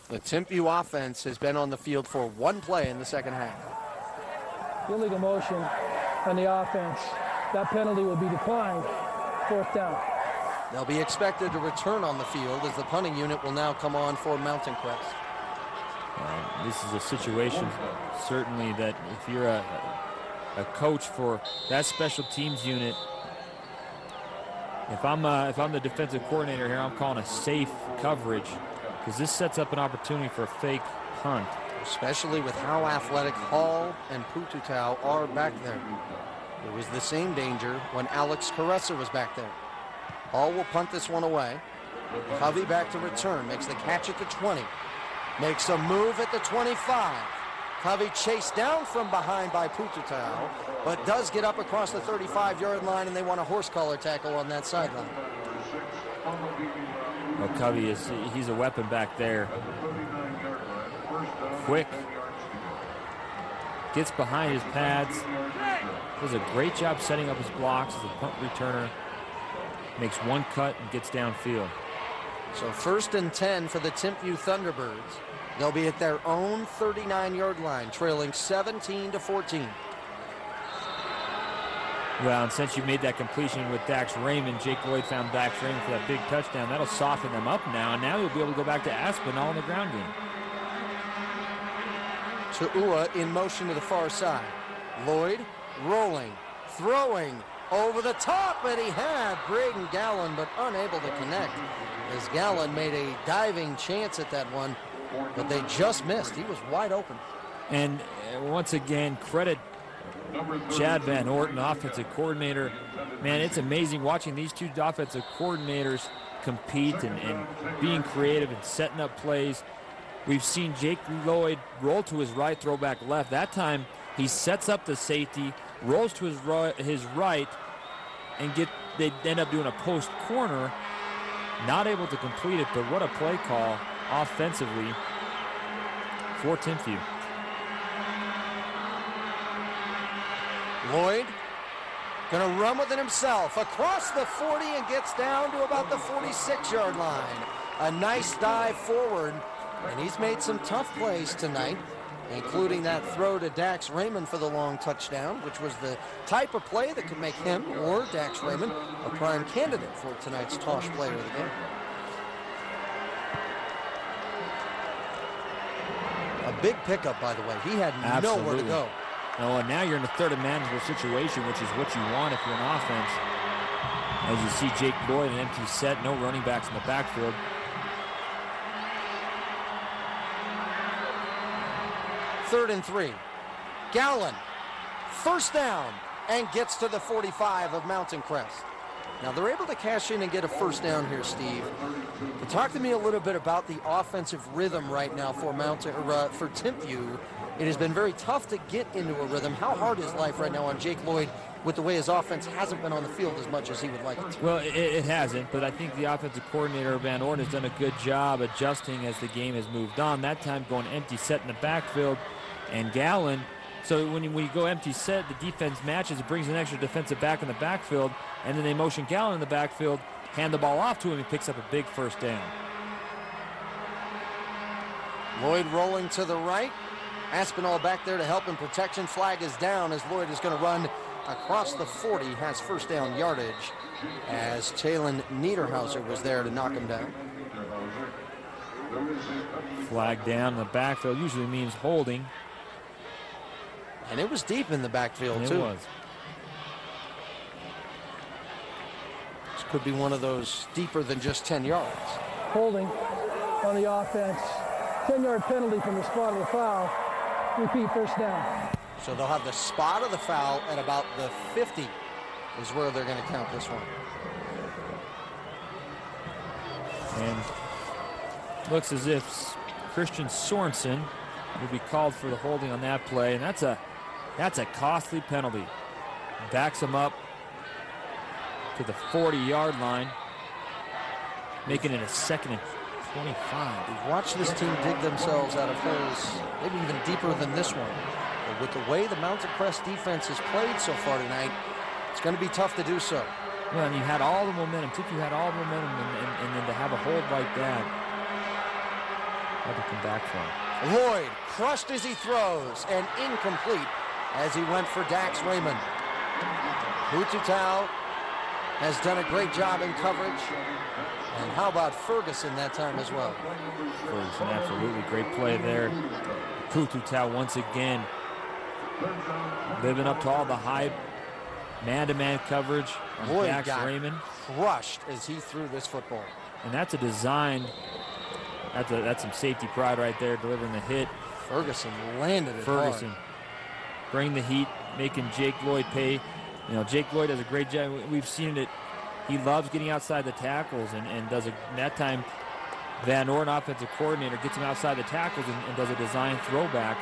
The Timpview offense has been on the field for one play in the second half. Illegal motion on the offense. That penalty will be declined. Fourth down. They'll be expected to return on the field as the punting unit will now come on for Mountain Crest. This is a situation, certainly, that if you're a coach for that special teams unit, if I'm the defensive coordinator here, I'm calling a safe coverage, because this sets up an opportunity for a fake punt. Especially with how athletic Hall and Pututau are back there. It was the same danger when Alex Caressa was back there. Hall will punt this one away. Covey back to return, makes the catch at the 20. Makes a move at the 25. Covey chased down from behind by Pututau, but does get up across the 35-yard line, and they want a horse collar tackle on that sideline. Well, Covey he's a weapon back there. Quick. Gets behind his pads. Does a great job setting up his blocks as a punt returner. Makes one cut and gets downfield. So first and 10 for the Timpview Thunderbirds. They'll be at their own 39-yard line, trailing 17-14. Well, and since you made that completion with Dax Raymond, Jake Lloyd found Dax Raymond for that big touchdown. That'll soften them up now, and now you'll be able to go back to Aspinall in the ground game. Tu'ua in motion to the far side. Lloyd rolling, throwing over the top, and he had Braden Gallen, but unable to connect, as Gallen made a diving chance at that one, but they just missed. He was wide open. And once again, credit Chad Van Orton, offensive coordinator. Man, it's amazing watching these two offensive coordinators compete and being creative and setting up plays. We've seen Jake Lloyd roll to his right, throw back left. That time he sets up the safety, rolls to his right, and they end up doing a post corner. Not able to complete it, but what a play call offensively for Timpview. Lloyd gonna run with it himself across the 40 and gets down to about the 46-yard line. A nice dive forward, and he's made some tough plays tonight, including that throw to Dax Raymond for the long touchdown, which was the type of play that could make him or Dax Raymond a prime candidate for tonight's Tosh Player of the Game. A big pickup, by the way. He had nowhere to go. Oh, and now you're in a third and manageable situation, which is what you want if you're an offense. As you see Jake Lloyd, an empty set, no running backs in the backfield. 3rd and 3. Gallon, first down, and gets to the 45 of Mountain Crest. Now they're able to cash in and get a first down here, Steve. But talk to me a little bit about the offensive rhythm right now for for Timpview. It has been very tough to get into a rhythm. How hard is life right now on Jake Lloyd with the way his offense hasn't been on the field as much as he would like it to? Well, it hasn't, but I think the offensive coordinator, Van Orden, has done a good job adjusting as the game has moved on. That time going empty set in the backfield, and Gallon. So when you go empty set, the defense matches, it brings an extra defensive back in the backfield, and then they motion Gallon in the backfield, hand the ball off to him, he picks up a big first down. Lloyd rolling to the right. Aspinall back there to help him. Protection flag is down as Lloyd is going to run across the 40, has first down yardage as Talon Niederhauser was there to knock him down. Flag down in the backfield usually means holding. And it was deep in the backfield, too. It was. This could be one of those deeper than just 10 yards. Holding on the offense. 10-yard penalty from the spot of the foul. Repeat, first down. So they'll have the spot of the foul at about the 50 is where they're going to count this one. And looks as if Christian Sorensen will be called for the holding on that play, and that's a costly penalty. Backs him up to the 40-yard line, making it a 2nd and 25. We've watched this team dig themselves out of holes, maybe even deeper than this one. But with the way the Mountain Crest defense has played so far tonight, it's going to be tough to do so. Well, and you had all the momentum. Timpview had all the momentum, and then to have a hold like that, hard to come back from. Lloyd crushed as he throws and incomplete as he went for Dax Raymond. Hututau has done a great job in coverage. And how about Ferguson that time as well? Ferguson, absolutely great play there. Hututau once again living up to all the high man-to-man coverage on Lloyd Dax got Raymond. Crushed as he threw this football. And that's a design. That's some safety pride right there, delivering the hit. Ferguson landed it Ferguson hard. bring the heat, making Jake Lloyd pay. You know, Jake Lloyd does a great job. We've seen it. He loves getting outside the tackles and does that time Van Orden, offensive coordinator, gets him outside the tackles and does a design throwback.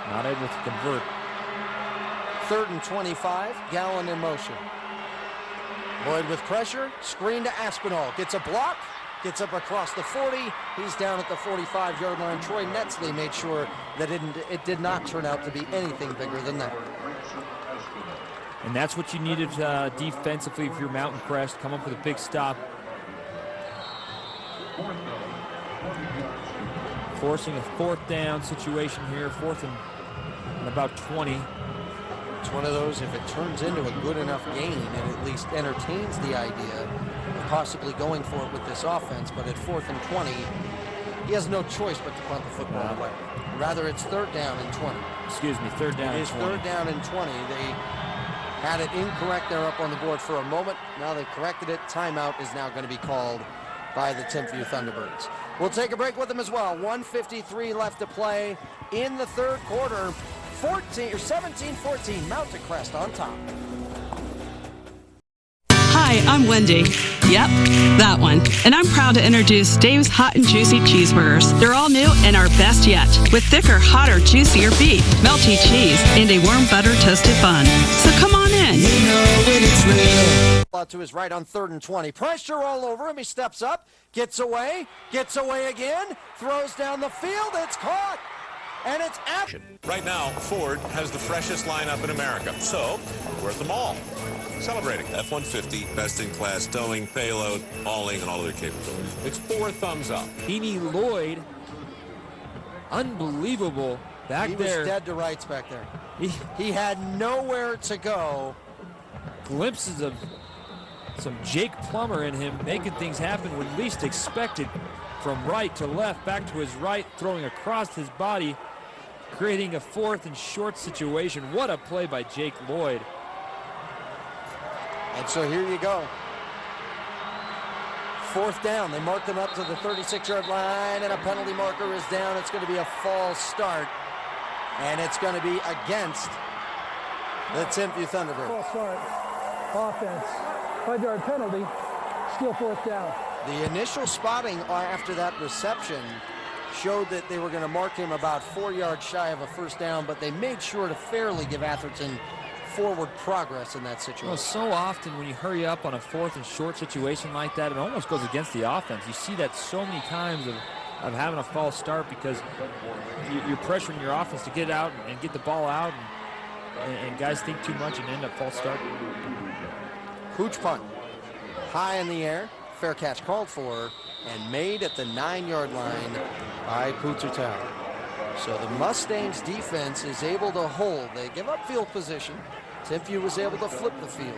Not able to convert. 3rd and 25, Gallon in motion. Lloyd with pressure, screen to Aspinall. Gets a block, gets up across the 40. He's down at the 45-yard line. Troy Netzley made sure that it did not turn out to be anything bigger than that. And that's what you needed defensively for your Mountain Crest. Come up with a big stop. Forcing a 4th down situation here. 4th and about 20. It's one of those, if it turns into a good enough gain and at least entertains the idea of possibly going for it with this offense, but at 4th and 20, he has no choice but to punt the football away. Rather, it's 3rd down and 20. Excuse me, 3rd down and 20. It is 3rd down and 20. They had it incorrect there up on the board for a moment. Now they've corrected it. Timeout is now going to be called by the Timpview Thunderbirds. We'll take a break with them as well. 1:53 left to play in the 3rd quarter. 17-14, Mountain Crest on top. Hi, I'm Wendy. Yep, that one. And I'm proud to introduce Dave's Hot and Juicy Cheeseburgers. They're all new and our best yet, with thicker, hotter, juicier beef, melty cheese, and a warm butter toasted bun. So come on in. You know when it's real. Out to his right on 3rd and 20. Pressure all over him. He steps up, gets away again, throws down the field. It's caught. And it's action. Right now, Ford has the freshest lineup in America, so we're at the mall celebrating. F-150, best-in-class towing, payload, hauling, and all other capabilities. It's 4 thumbs up. Heaney Lloyd, unbelievable back there. He was dead to rights back there. He had nowhere to go. Glimpses of some Jake Plummer in him, making things happen when least expected. From right to left, back to his right, throwing across his body, creating a 4th and short situation. What a play by Jake Lloyd. And so here you go. 4th down. They marked him up to the 36-yard line, and a penalty marker is down. It's going to be a false start. and it's going to be against the Timpview Thunderbirds. False start. Offense. 5-yard penalty. Still fourth down. The initial spotting after that reception showed that they were going to mark him about 4 yards shy of a first down, but they made sure to fairly give Atherton forward progress in that situation. Well, so often when you hurry up on a 4th and short situation like that, it almost goes against the offense. You see that so many times of having a false start because you're pressuring your offense to get out and get the ball out, and guys think too much and end up false start. Hooch punt. High in the air. Fair catch called for and made at the 9-yard line by Pututel. So the Mustangs defense is able to hold. They give up field position. Timpview was able to flip the field.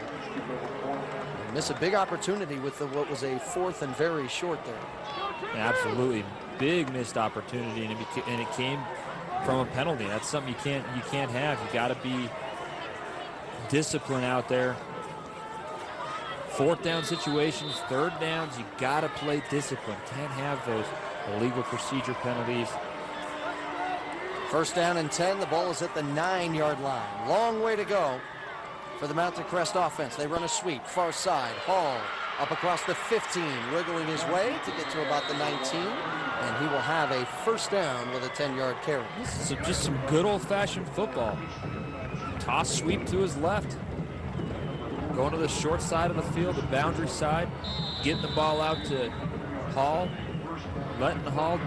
They miss a big opportunity with what was a 4th and very short there. Absolutely. Big missed opportunity, and it came from a penalty. That's something you can't have. You got to be disciplined out there. 4th down situations, 3rd downs, you got to play discipline. Can't have those illegal procedure penalties. First down and 10. The ball is at the 9-yard line. Long way to go for the Mountain Crest offense. They run a sweep, far side. Hall up across the 15, wiggling his way to get to about the 19, and he will have a first down with a 10-yard carry. This is just some good old-fashioned football. Toss sweep to his left. Going to the short side of the field, the boundary side, getting the ball out to Hall, letting Hall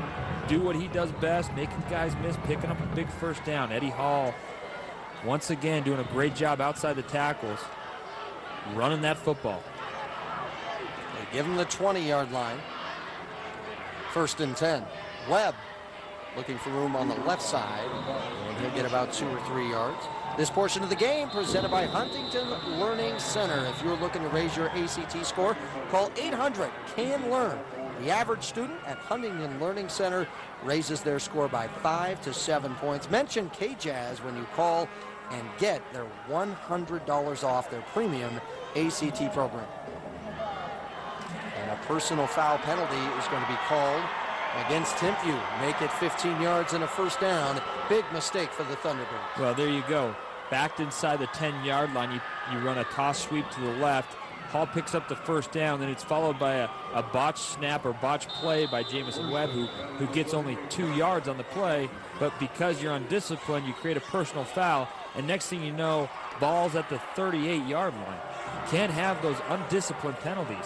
do what he does best, making guys miss, picking up a big first down. Eddie Hall, once again, doing a great job outside the tackles, running that football. They give him the 20-yard line. First and 10. Webb looking for room on the left side, and he'll get about 2 or 3 yards. This portion of the game presented by Huntington Learning Center. If you're looking to raise your ACT score, call 800-CAN-LEARN. The average student at Huntington Learning Center raises their score by 5 to 7 points. Mention KJZZ when you call and get their $100 off their premium ACT program. And a personal foul penalty is going to be called against Timpview. Make it 15 yards and a first down. Big mistake for the Thunderbirds. Well, there you go. Backed inside the 10-yard line, you run a toss sweep to the left. Hall picks up the first down, then it's followed by a botched snap or botched play by Jamison Webb, who gets only 2 yards on the play, but because you're undisciplined, you create a personal foul, and next thing you know, ball's at the 38-yard line. Can't have those undisciplined penalties.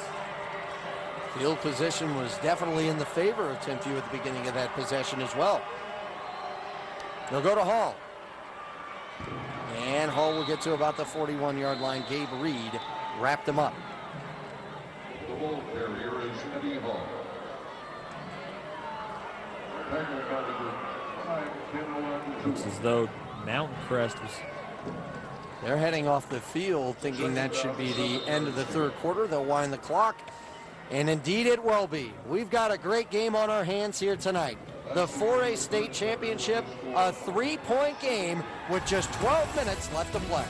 Field position was definitely in the favor of Timpview at the beginning of that possession as well. They'll go to Hall. And Hall will get to about the 41-yard line. Gabe Reed wrapped him up. The ball carrier is Eddie Hall. Looks as though Mountain Crest was... They're heading off the field thinking that should be the end of the third quarter. They'll wind the clock. And indeed it will be. We've got a great game on our hands here tonight. The 4A state championship, a 3-point game with just 12 minutes left to play.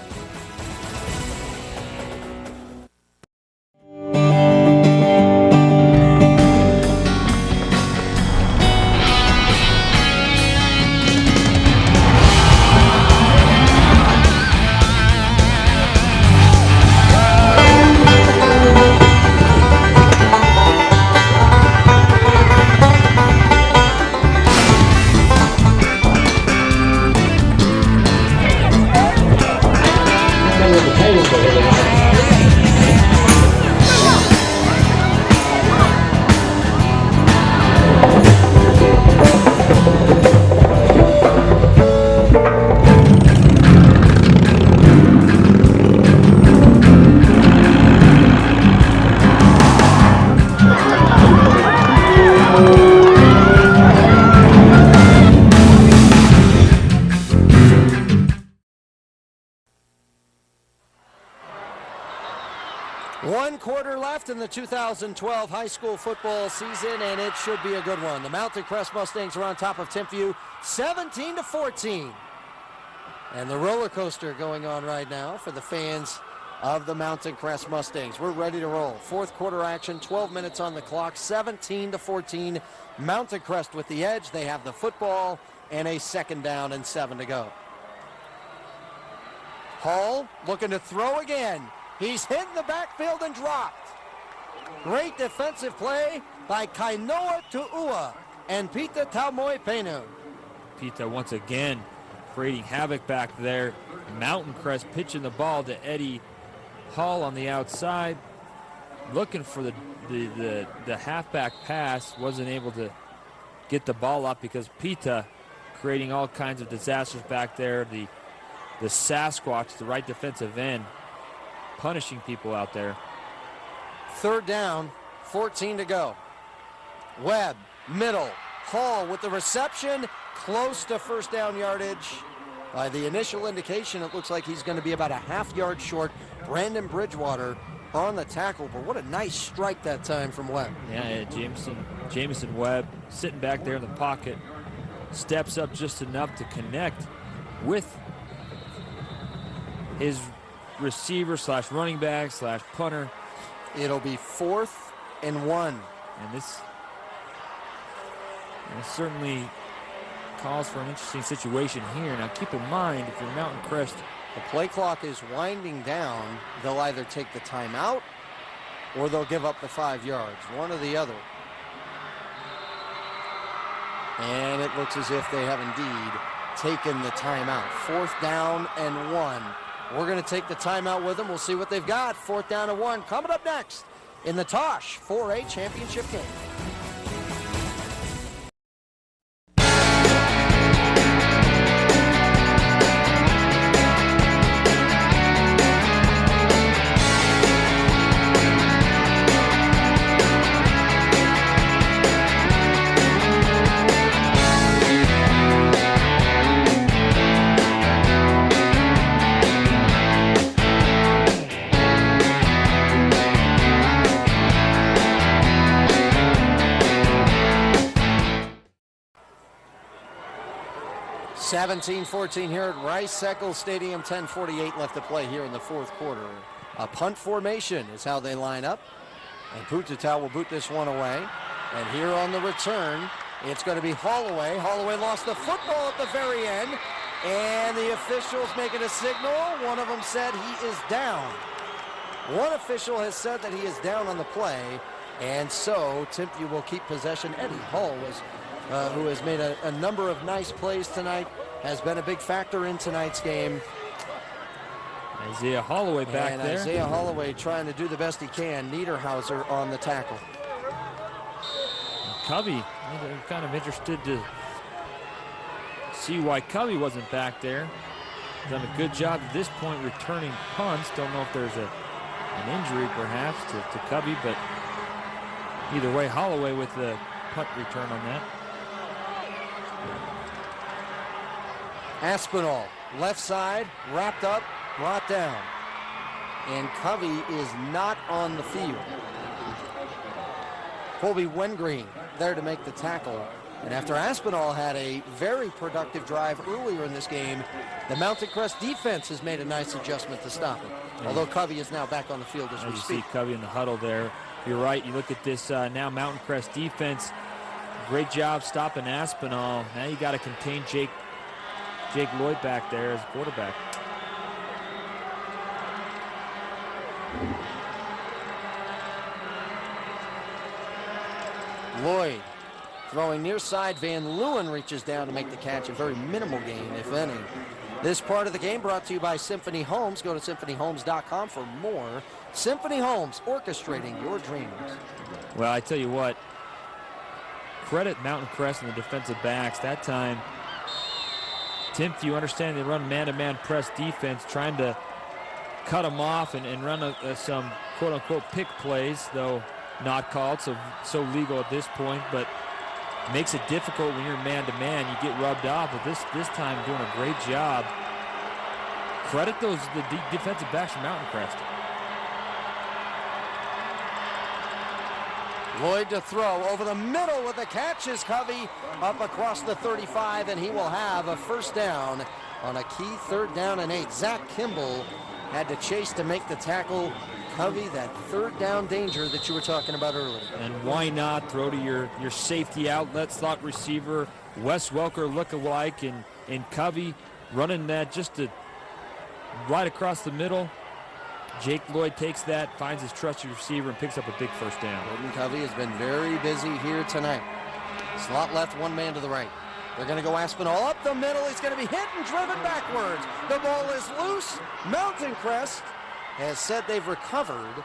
In the 2012 high school football season, and it should be a good one. The Mountain Crest Mustangs are on top of Timpview 17-14. And the roller coaster going on right now for the fans of the Mountain Crest Mustangs. We're ready to roll. Fourth quarter action, 12 minutes on the clock, 17-14. Mountain Crest with the edge. They have the football and a 2nd down and 7 to go. Hall looking to throw again. He's hit in the backfield and dropped. Great defensive play by Kainoa Tu'ua and Pita Taumoepenu. Pita once again creating havoc back there. Mountain Crest pitching the ball to Eddie Hall on the outside. Looking for the halfback pass. Wasn't able to get the ball up because Pita creating all kinds of disasters back there. The Sasquatch, the right defensive end, punishing people out there. 3rd down, 14 to go. Webb, middle. Hall with the reception, close to 1st down yardage. By the initial indication, it looks like he's going to be about a half-yard short. Brandon Bridgewater on the tackle, but what a nice strike that time from Webb. Yeah, Jameson Webb sitting back there in the pocket, steps up just enough to connect with his receiver / running back / punter. It'll be 4th and 1. And this certainly calls for an interesting situation here. Now keep in mind, if you're Mountain Crest, the play clock is winding down. They'll either take the timeout or they'll give up the 5 yards, one or the other. And it looks as if they have indeed taken the timeout. 4th down and 1. We're going to take the timeout with them. We'll see what they've got. 4th down and 1 coming up next in the Tosh 4A championship game. (17-14) here at Rice-Eccles Stadium. 10:48 left to play here in the 4th quarter. A punt formation is how they line up. And Pututau will boot this one away. And here on the return, it's going to be Holloway. Holloway lost the football at the very end. And the officials making a signal. One of them said he is down. One official has said that he is down on the play. And so Timpview will keep possession. Eddie Hall who has made a number of nice plays tonight, has been a big factor in tonight's game. Isaiah Holloway back there. Isaiah Holloway trying to do the best he can. Niederhauser on the tackle. Covey, I'm kind of interested to see why Covey wasn't back there. Done a good job at this point returning punts. Don't know if there's an injury perhaps to Covey, but either way, Holloway with the punt return on that. Aspinall, left side, wrapped up, brought down. And Covey is not on the field. Colby Wengreen there to make the tackle. And after Aspinall had a very productive drive earlier in this game, the Mountain Crest defense has made a nice adjustment to stop him. Although Covey is now back on the field as we speak. You see Covey in the huddle there. You're right. You look at this now Mountain Crest defense. Great job stopping Aspinall. Now you got to contain Jake Lloyd back there as quarterback. Lloyd throwing near side. Van Leeuwen reaches down to make the catch. A very minimal gain, if any. This part of the game brought to you by Symphony Homes. Go to symphonyhomes.com for more. Symphony Homes, orchestrating your dreams. Well, I tell you what, credit Mountain Crest and the defensive backs. That time, Timpview, understanding they run man-to-man press defense, trying to cut them off and run some quote-unquote pick plays, though not called, so legal at this point, but makes it difficult when you're man-to-man. You get rubbed off, but this time doing a great job. Credit the defensive backs from Mountain Crest. Lloyd to throw over the middle with the catch is Covey up across the 35, and he will have a first down on a key 3rd down and 8. Zach Kimball had to chase to make the tackle. Covey, that 3rd down danger that you were talking about earlier. And why not throw to your safety outlet, slot receiver, Wes Welker look-alike, and Covey running that just right across the middle. Jake Lloyd takes that, finds his trusted receiver, and picks up a big first down. Jordan Covey has been very busy here tonight. Slot left, one man to the right. They're going to go Aspinall up the middle. He's going to be hit and driven backwards. The ball is loose. Mountain Crest has said they've recovered